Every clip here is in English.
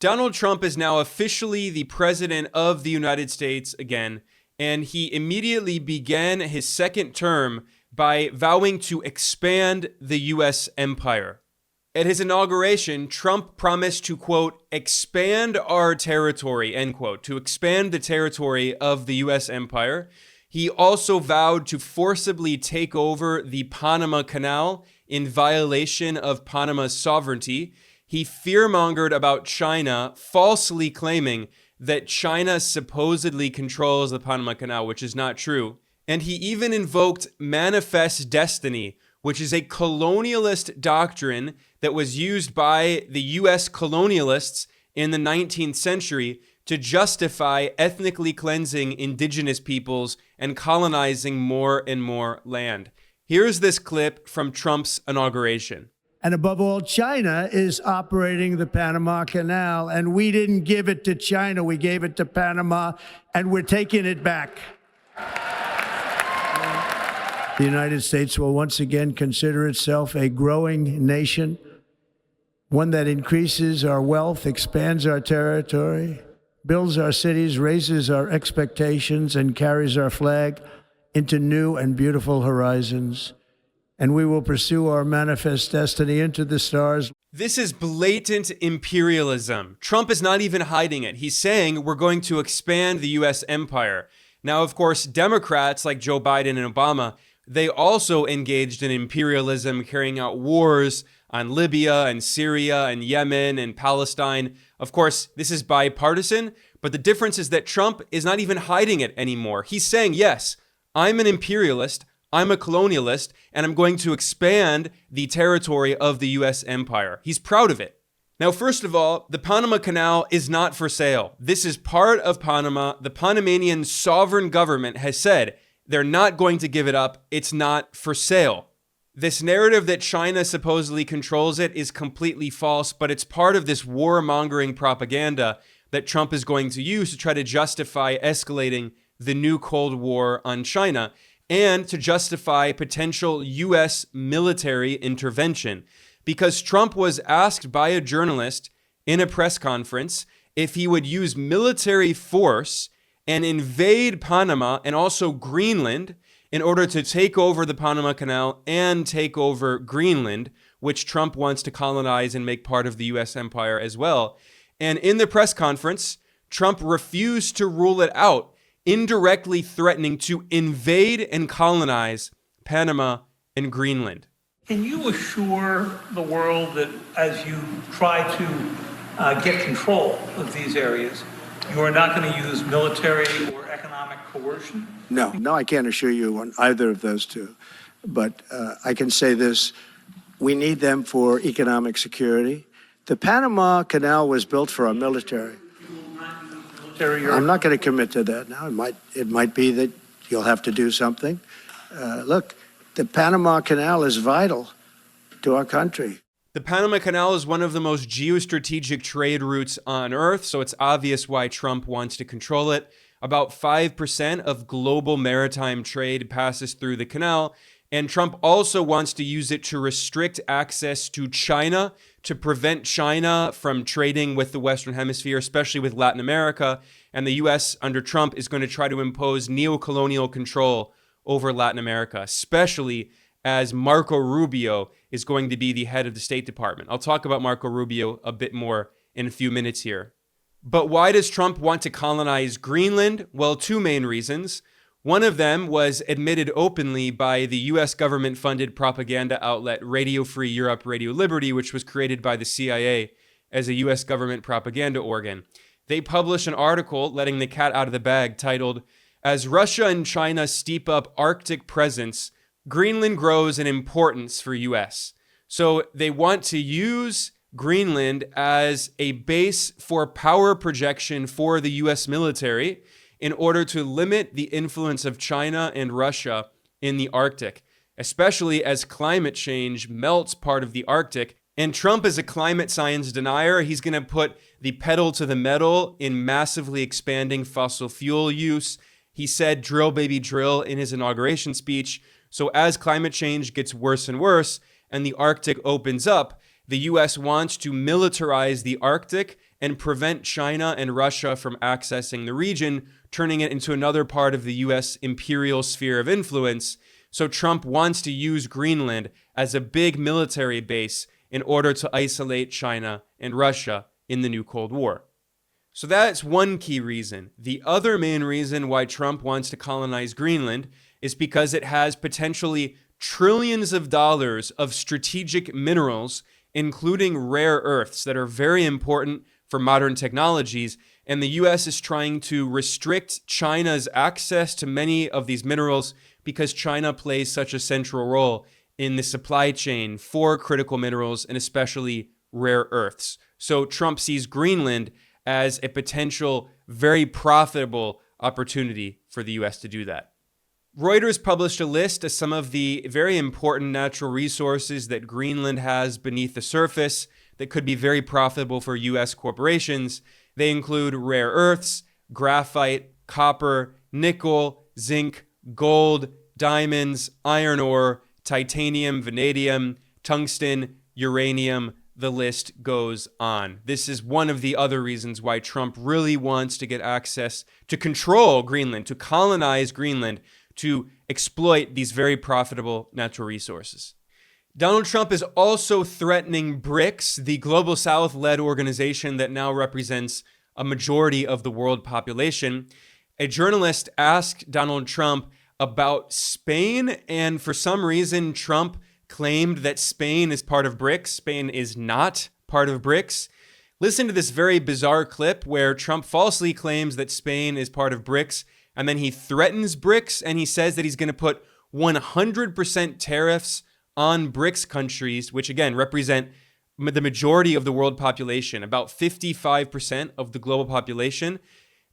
Donald Trump is now officially the president of the United States again, and he immediately began his second term by vowing to expand the U.S. empire. At his inauguration, Trump promised to, quote, expand our territory, end quote, to expand the territory of the U.S. empire. He also vowed to forcibly take over the Panama Canal in violation of Panama's sovereignty. He fearmongered about China, falsely claiming that China supposedly controls the Panama Canal, which is not true. And he even invoked manifest destiny, which is a colonialist doctrine that was used by the U.S. colonialists in the 19th century to justify ethnically cleansing indigenous peoples and colonizing more and more land. Here's this clip from Trump's inauguration. And above all, China is operating the Panama Canal, and we didn't give it to China. We gave it to Panama, and we're taking it back. The United States will once again consider itself a growing nation, one that increases our wealth, expands our territory, builds our cities, raises our expectations, and carries our flag into new and beautiful horizons. And we will pursue our manifest destiny into the stars. This is blatant imperialism. Trump is not even hiding it. He's saying we're going to expand the U.S. empire. Now, of course, Democrats like Joe Biden and Obama, they also engaged in imperialism, carrying out wars on Libya and Syria and Yemen and Palestine. Of course, this is bipartisan, but the difference is that Trump is not even hiding it anymore. He's saying, yes, I'm an imperialist, I'm a colonialist, and I'm going to expand the territory of the U.S. empire. He's proud of it. Now, first of all, the Panama Canal is not for sale. This is part of Panama. The Panamanian sovereign government has said they're not going to give it up. It's not for sale. This narrative that China supposedly controls it is completely false, but it's part of this warmongering propaganda that Trump is going to use to try to justify escalating the new Cold War on China and to justify potential U.S. military intervention. Because Trump was asked by a journalist in a press conference if he would use military force and invade Panama and also Greenland in order to take over the Panama Canal and take over Greenland, which Trump wants to colonize and make part of the U.S. empire as well. And in the press conference, Trump refused to rule it out, indirectly threatening to invade and colonize Panama and Greenland. Can you assure the world that as you try to get control of these areas, you are not going to use military or economic coercion? No, I can't assure you on either of those two. But I can say this, we need them for economic security. The Panama Canal was built for our military. I'm not going to commit to that now. It might be that you'll have to do something. Look, the Panama Canal is vital to our country. The Panama Canal is one of the most geostrategic trade routes on Earth, so it's obvious why Trump wants to control it. About 5% of global maritime trade passes through the canal, and Trump also wants to use it to restrict access to China, to prevent China from trading with the Western Hemisphere, especially with Latin America. And the U.S. under Trump is going to try to impose neo-colonial control over Latin America, especially as Marco Rubio is going to be the head of the State Department. I'll talk about Marco Rubio a bit more in a few minutes here. But why does Trump want to colonize Greenland? Well, two main reasons. One of them was admitted openly by the U.S. government-funded propaganda outlet Radio Free Europe, Radio Liberty, which was created by the CIA as a U.S. government propaganda organ. They published an article letting the cat out of the bag titled, "As Russia and China Steep Up Arctic Presence, Greenland Grows in Importance for U.S." So they want to use Greenland as a base for power projection for the U.S. military in order to limit the influence of China and Russia in the Arctic, especially as climate change melts part of the Arctic. And Trump is a climate science denier. He's going to put the pedal to the metal in massively expanding fossil fuel use. He said, drill, baby, drill in his inauguration speech. So as climate change gets worse and worse and the Arctic opens up, the US wants to militarize the Arctic and prevent China and Russia from accessing the region, turning it into another part of the US imperial sphere of influence. So Trump wants to use Greenland as a big military base in order to isolate China and Russia in the new Cold War. So that's one key reason. The other main reason why Trump wants to colonize Greenland is because it has potentially trillions of dollars of strategic minerals, including rare earths that are very important for modern technologies. And the US is trying to restrict China's access to many of these minerals because China plays such a central role in the supply chain for critical minerals and especially rare earths. So Trump sees Greenland as a potential very profitable opportunity for the US to do that. Reuters published a list of some of the very important natural resources that Greenland has beneath the surface that could be very profitable for US corporations. They include rare earths, graphite, copper, nickel, zinc, gold, diamonds, iron ore, titanium, vanadium, tungsten, uranium. The list goes on. This is one of the other reasons why Trump really wants to get access to control Greenland, to colonize Greenland, to exploit these very profitable natural resources. Donald Trump is also threatening BRICS, the Global South-led organization that now represents a majority of the world population. A journalist asked Donald Trump about Spain, and for some reason, Trump claimed that Spain is part of BRICS. Spain is not part of BRICS. Listen to this very bizarre clip where Trump falsely claims that Spain is part of BRICS, and then he threatens BRICS, and he says that he's going to put 100% tariffs on BRICS countries, which again represent the majority of the world population, about 55% of the global population.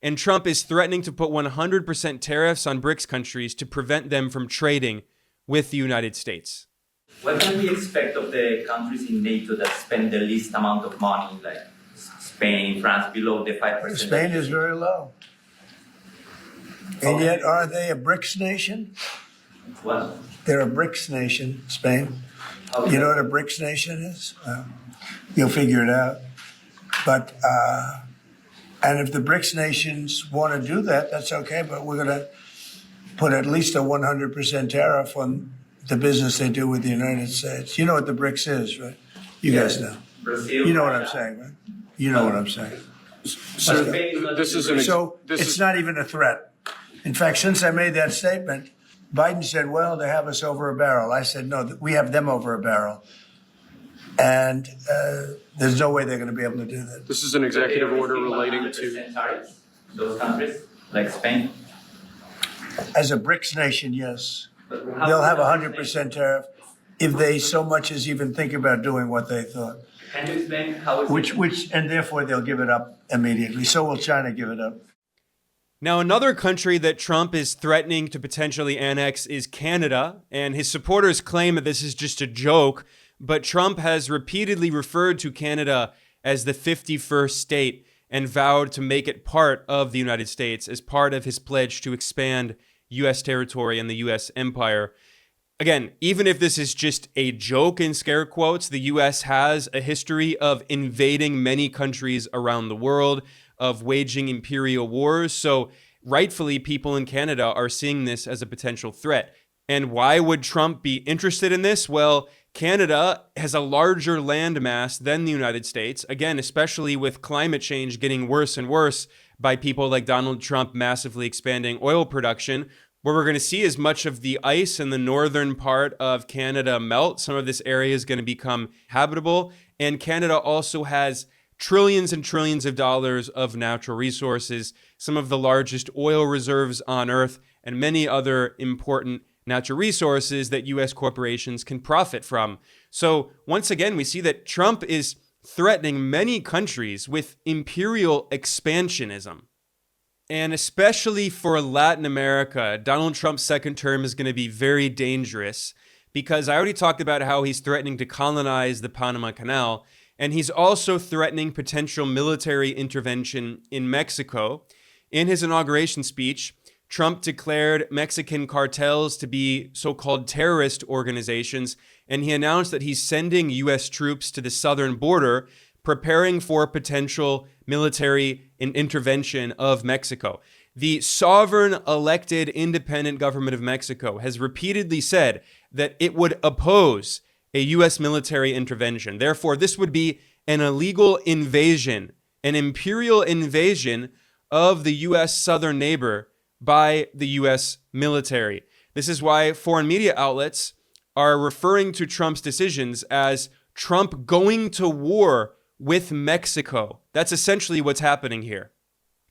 And Trump is threatening to put 100% tariffs on BRICS countries to prevent them from trading with the United States. What can we expect of the countries in NATO that spend the least amount of money, like Spain, France, below the 5%? Spain is very low. And yet, are they a BRICS nation? What? They're a BRICS nation, Spain. You know what a BRICS nation is? You'll figure it out. But, and if the BRICS nations want to do that, that's okay, but we're going to put at least a 100% tariff on the business they do with the United States. You know what the BRICS is, right? You guys know. Brazil, You know what I'm saying, right? You know what I'm saying. So It's not even a threat. In fact, since I made that statement, Biden said, well, they have us over a barrel. I said, no, we have them over a barrel. And there's no way they're going to be able to do that. This is an executive order relating to tariffs, those countries, like Spain. As a BRICS nation, yes. They'll have 100% tariff if they so much as even think about doing what they thought. Can you explain how And therefore they'll give it up immediately. So will China give it up. Now, another country that Trump is threatening to potentially annex is Canada, and his supporters claim that this is just a joke, but Trump has repeatedly referred to Canada as the 51st state and vowed to make it part of the United States as part of his pledge to expand U.S. territory and the U.S. empire. Again, even if this is just a joke in scare quotes, the U.S. has a history of invading many countries around the world, of waging imperial wars. So rightfully, people in Canada are seeing this as a potential threat. And why would Trump be interested in this? Well, Canada has a larger landmass than the United States, again, especially with climate change getting worse and worse by people like Donald Trump massively expanding oil production. Where we're going to see as much of the ice in the northern part of Canada melt. Some of this area is going to become habitable. And Canada also has trillions and trillions of dollars of natural resources, some of the largest oil reserves on Earth, and many other important natural resources that U.S. corporations can profit from. So once again, we see that Trump is threatening many countries with imperial expansionism. And especially for Latin America, Donald Trump's second term is going to be very dangerous because I already talked about how he's threatening to colonize the Panama Canal, and he's also threatening potential military intervention in Mexico. In his inauguration speech, Trump declared Mexican cartels to be so-called terrorist organizations, and he announced that he's sending U.S. troops to the southern border, preparing for potential military intervention of Mexico. The sovereign, elected, independent government of Mexico has repeatedly said that it would oppose a U.S. military intervention. Therefore, this would be an illegal invasion, an imperial invasion of the U.S. southern neighbor by the U.S. military. This is why foreign media outlets are referring to Trump's decisions as Trump going to war with Mexico. That's essentially what's happening here.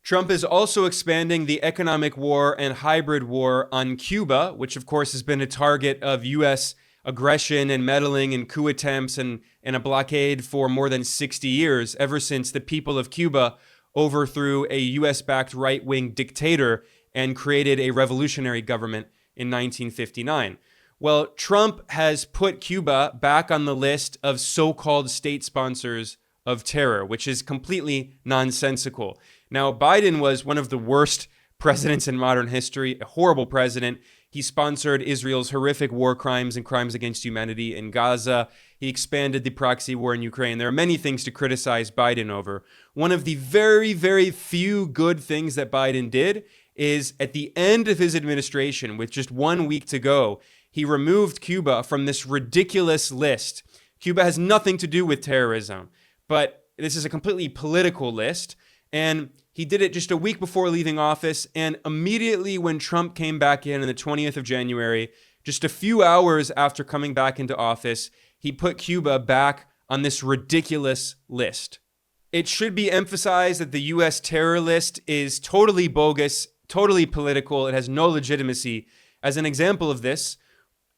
Trump is also expanding the economic war and hybrid war on Cuba, which of course has been a target of U.S. aggression and meddling and coup attempts and a blockade for more than 60 years, ever since the people of Cuba overthrew a U.S.-backed right-wing dictator and created a revolutionary government in 1959. Well, Trump has put Cuba back on the list of so-called state sponsors of terror, which is completely nonsensical. Now, Biden was one of the worst presidents in modern history, a horrible president. He sponsored Israel's horrific war crimes and crimes against humanity in Gaza. He expanded the proxy war in Ukraine. There are many things to criticize Biden over. One of the very, very few good things that Biden did is at the end of his administration, with just 1 week to go, he removed Cuba from this ridiculous list. Cuba has nothing to do with terrorism, but this is a completely political list. And he did it just a week before leaving office. And immediately when Trump came back in on the 20th of January, just a few hours after coming back into office, he put Cuba back on this ridiculous list. It should be emphasized that the U.S. terror list is totally bogus, totally political. It has no legitimacy. As an example of this,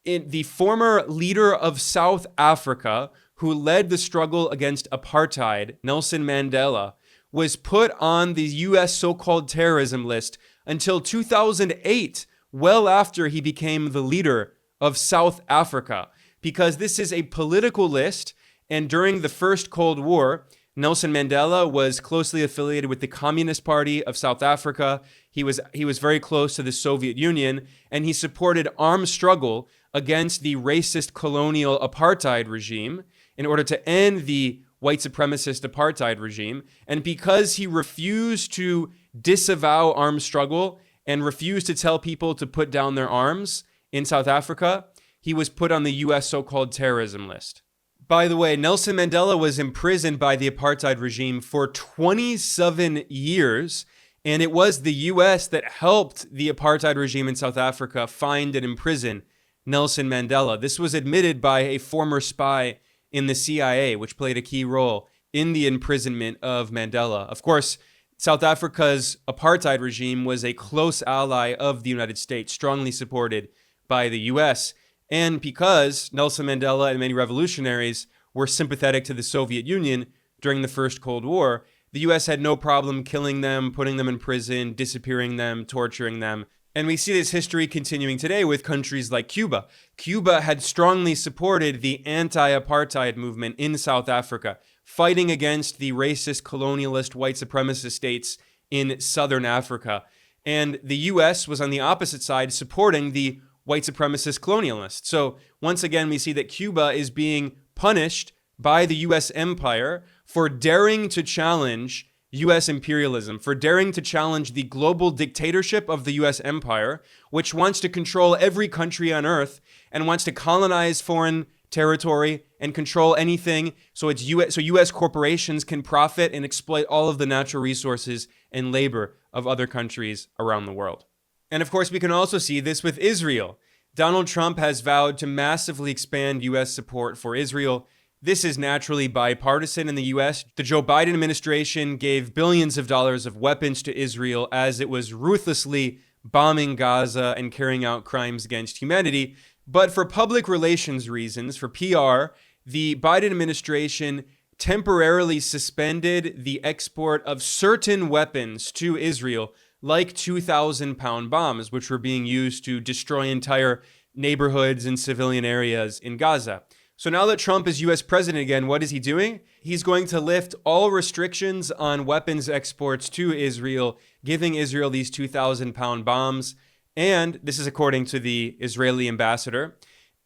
the former leader of South Africa, who led the struggle against apartheid, Nelson Mandela, was put on the U.S. so-called terrorism list until 2008, well after he became the leader of South Africa, because this is a political list. And during the first Cold War, Nelson Mandela was closely affiliated with the Communist Party of South Africa. He was very close to the Soviet Union, and he supported armed struggle against the racist colonial apartheid regime in order to end the white supremacist apartheid regime. And because he refused to disavow armed struggle and refused to tell people to put down their arms in South Africa, he was put on the U.S. so-called terrorism list. By the way, Nelson Mandela was imprisoned by the apartheid regime for 27 years, and it was the U.S. that helped the apartheid regime in South Africa find and imprison Nelson Mandela. This was admitted by a former spy in the CIA, which played a key role in the imprisonment of Mandela. Of course, South Africa's apartheid regime was a close ally of the United States, strongly supported by the U.S., and because Nelson Mandela and many revolutionaries were sympathetic to the Soviet Union during the First Cold War, the U.S. had no problem killing them, putting them in prison, disappearing them, torturing them. And we see this history continuing today with countries like Cuba. Cuba had strongly supported the anti-apartheid movement in South Africa, fighting against the racist, colonialist, white supremacist states in Southern Africa. And the U.S. was on the opposite side, supporting the white supremacist colonialists. So once again, we see that Cuba is being punished by the U.S. empire for daring to challenge U.S. imperialism, for daring to challenge the global dictatorship of the U.S. empire, which wants to control every country on earth and wants to colonize foreign territory and control anything so U.S. corporations can profit and exploit all of the natural resources and labor of other countries around the world. And of course, we can also see this with Israel. Donald Trump has vowed to massively expand U.S. support for Israel. This is naturally bipartisan in the U.S. The Joe Biden administration gave billions of dollars of weapons to Israel as it was ruthlessly bombing Gaza and carrying out crimes against humanity. But for public relations reasons, for PR, the Biden administration temporarily suspended the export of certain weapons to Israel, like 2,000-pound bombs, which were being used to destroy entire neighborhoods and civilian areas in Gaza. So now that Trump is US president again, what is he doing? He's going to lift all restrictions on weapons exports to Israel, giving Israel these 2,000-pound bombs. And this is according to the Israeli ambassador.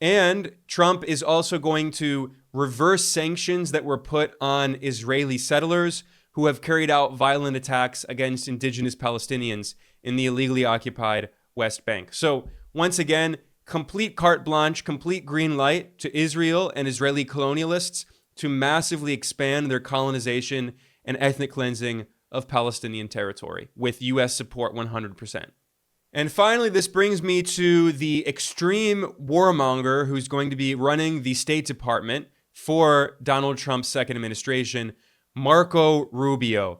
And Trump is also going to reverse sanctions that were put on Israeli settlers who have carried out violent attacks against indigenous Palestinians in the illegally occupied West Bank. So once again, complete carte blanche, complete green light to Israel and Israeli colonialists to massively expand their colonization and ethnic cleansing of Palestinian territory with US support 100%. And finally, this brings me to the extreme warmonger who's going to be running the State Department for Donald Trump's second administration, Marco Rubio.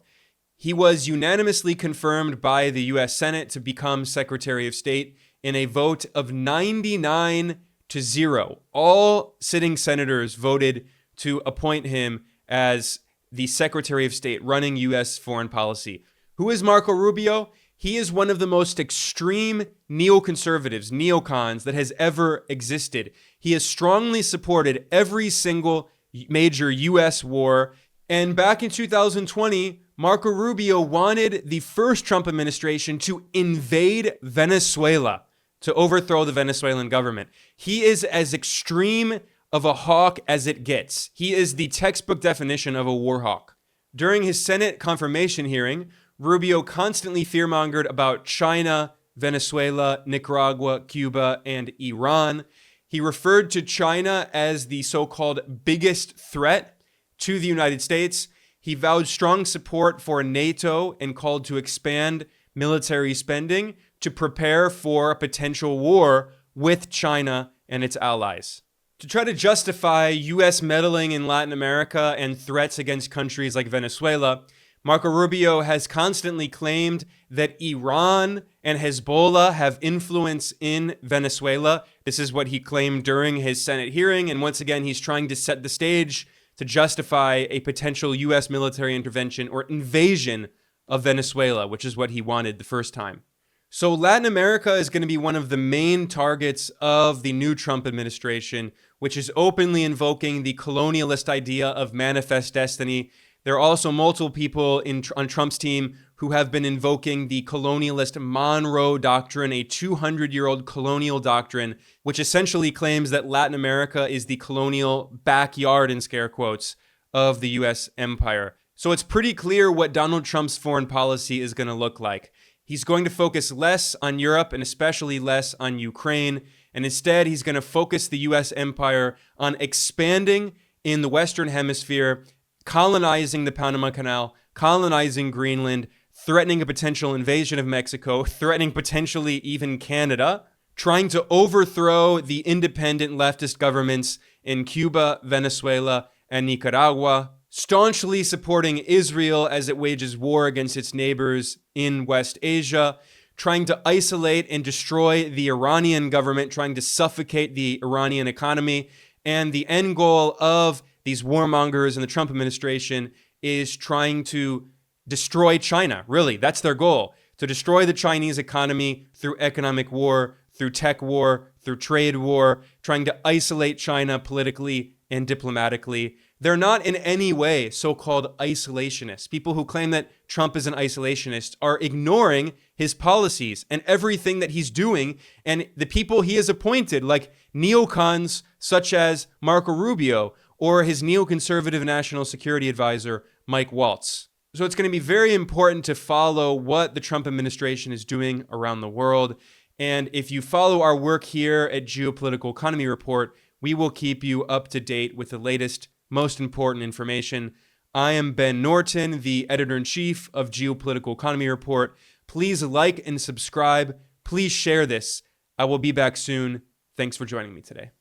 He was unanimously confirmed by the US Senate to become Secretary of State in a vote of 99-0. All sitting senators voted to appoint him as the Secretary of State running US foreign policy. Who is Marco Rubio? He is one of the most extreme neoconservatives, neocons, that has ever existed. He has strongly supported every single major US war. And back in 2020, Marco Rubio wanted the first Trump administration to invade Venezuela to overthrow the Venezuelan government. He is as extreme of a hawk as it gets. He is the textbook definition of a war hawk. During his Senate confirmation hearing, Rubio constantly fearmongered about China, Venezuela, Nicaragua, Cuba, and Iran. He referred to China as the so-called biggest threat to the United States. He vowed strong support for NATO and called to expand military spending to prepare for a potential war with China and its allies. To try to justify U.S. meddling in Latin America and threats against countries like Venezuela, Marco Rubio has constantly claimed that Iran and Hezbollah have influence in Venezuela. This is what he claimed during his Senate hearing, and once again, he's trying to set the stage to justify a potential U.S. military intervention or invasion of Venezuela, which is what he wanted the first time. So Latin America is going to be one of the main targets of the new Trump administration, which is openly invoking the colonialist idea of manifest destiny. There are also multiple people on Trump's team who have been invoking the colonialist Monroe Doctrine, a 200-year-old colonial doctrine, which essentially claims that Latin America is the colonial backyard, in scare quotes, of the U.S. empire. So it's pretty clear what Donald Trump's foreign policy is going to look like. He's going to focus less on Europe and especially less on Ukraine. And instead, he's going to focus the U.S. empire on expanding in the Western Hemisphere, colonizing the Panama Canal, colonizing Greenland, threatening a potential invasion of Mexico, threatening potentially even Canada, trying to overthrow the independent leftist governments in Cuba, Venezuela, and Nicaragua, staunchly supporting Israel as it wages war against its neighbors in West Asia, trying to isolate and destroy the Iranian government, trying to suffocate the Iranian economy. And the end goal of these warmongers in the Trump administration is trying to destroy China. Really, that's their goal, to destroy the Chinese economy through economic war, through tech war, through trade war, trying to isolate China politically and diplomatically. They're not in any way so-called isolationists. People who claim that Trump is an isolationist are ignoring his policies and everything that he's doing, and the people he has appointed, like neocons such as Marco Rubio or his neoconservative national security advisor, Mike Waltz. So it's going to be very important to follow what the Trump administration is doing around the world. And if you follow our work here at Geopolitical Economy Report, we will keep you up to date with the latest, most important information. I am Ben Norton, the editor-in-chief of Geopolitical Economy Report. Please like and subscribe. Please share this. I will be back soon. Thanks for joining me today.